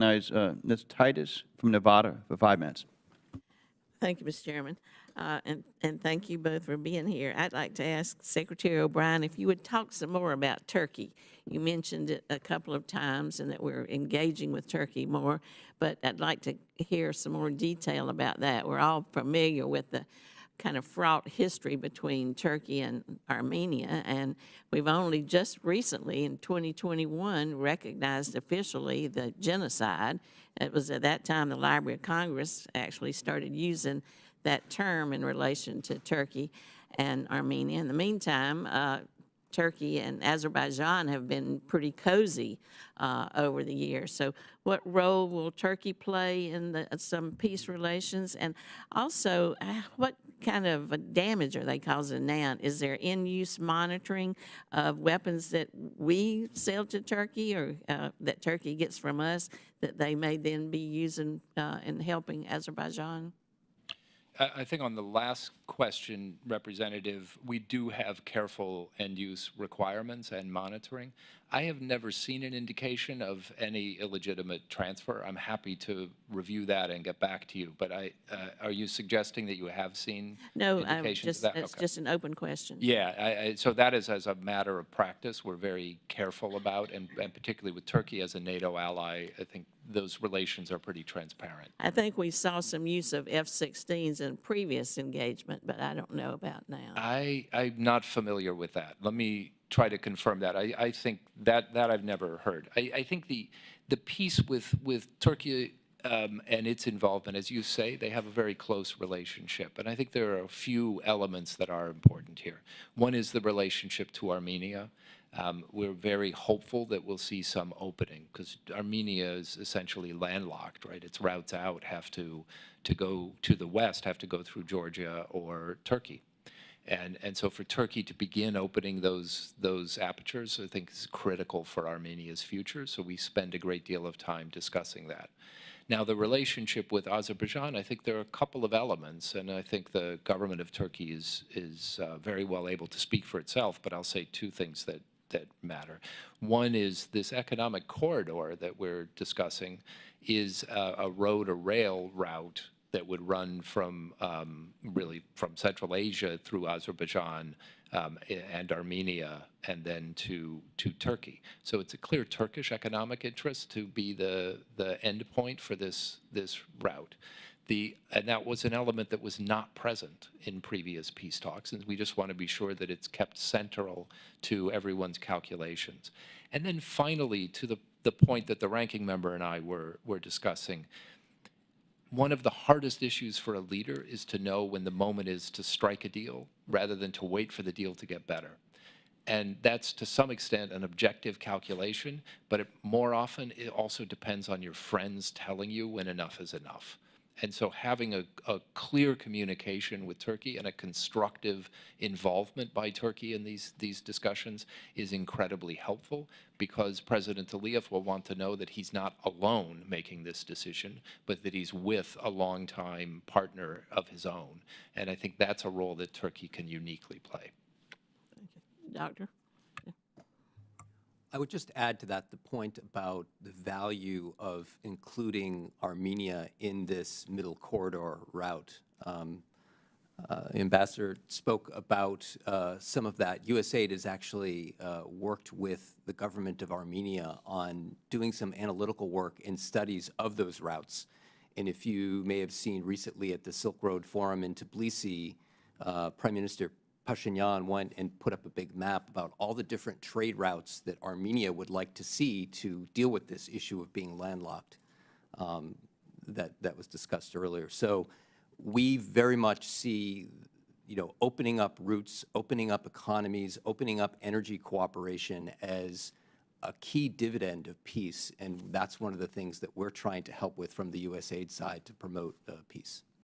recognize Ms. Titus from Nevada for 5 minutes. Thank you, Mr. Chairman. And thank you both for being here. I'd like to ask Secretary O'Brien if you would talk some more about Turkey. You mentioned it a couple of times and that we're engaging with Turkey more, but I'd like to hear some more detail about that. We're all familiar with the kind of fraught history between Turkey and Armenia, and we've only just recently in 2021 recognized officially the genocide. It was at that time the Library of Congress actually started using that term in relation to Turkey and Armenia. In the meantime, Turkey and Azerbaijan have been pretty cozy over the years. So what role will Turkey play in some peace relations? And also, what kind of damage are they causing now? Is there in-use monitoring of weapons that we sell to Turkey or that Turkey gets from us that they may then be using in helping Azerbaijan? I think on the last question, Representative, we do have careful end-use requirements and monitoring. I have never seen an indication of any illegitimate transfer. I'm happy to review that and get back to you. But are you suggesting that you have seen indications of that? It's just an open question. Yeah, so that is as a matter of practice we're very careful about, and particularly with Turkey as a NATO ally, I think those relations are pretty transparent. I think we saw some use of F-16s in previous engagement, but I don't know about now. I'm not familiar with that. Let me try to confirm that. I think that I've never heard. I think the piece with Turkey and its involvement, as you say, they have a very close relationship. And I think there are a few elements that are important here. One is the relationship to Armenia. We're very hopeful that we'll see some opening because Armenia is essentially landlocked, right? Its routes out have to go to the west, have to go through Georgia or Turkey. And so for Turkey to begin opening those apertures, I think is critical for Armenia's future. So we spend a great deal of time discussing that. Now, the relationship with Azerbaijan, I think there are a couple of elements, and I think the government of Turkey is very well able to speak for itself, but I'll say two things that matter. One is this economic corridor that we're discussing is a road or rail route that would run from really from Central Asia through Azerbaijan and Armenia and then to Turkey. So it's a clear Turkish economic interest to be the end point for this route. And that was an element that was not present in previous peace talks, and we just want to be sure that it's kept central to everyone's calculations. And then finally, to the point that the ranking member and I were discussing, one of the hardest issues for a leader is to know when the moment is to strike a deal rather than to wait for the deal to get better. And that's to some extent an objective calculation, but more often it also depends on your friends telling you when enough is enough. And so having a clear communication with Turkey and a constructive involvement by Turkey in these discussions is incredibly helpful because President Aliyev will want to know that he's not alone making this decision, but that he's with a longtime partner of his own. And I think that's a role that Turkey can uniquely play. Thank you. Doctor? I would just add to that the point about the value of including Armenia in this middle corridor route. Ambassador spoke about some of that. USAID has actually worked with the government of Armenia on doing some analytical work and studies of those routes. And if you may have seen recently at the Silk Road Forum in Tbilisi, Prime Minister Pashinyan went and put up a big map about all the different trade routes that Armenia would like to see to deal with this issue of being landlocked that was discussed earlier. So we very much see, opening up routes, opening up economies, opening up energy cooperation as a key dividend of peace, and that's one of the things that we're trying to help with from the USAID side to promote peace.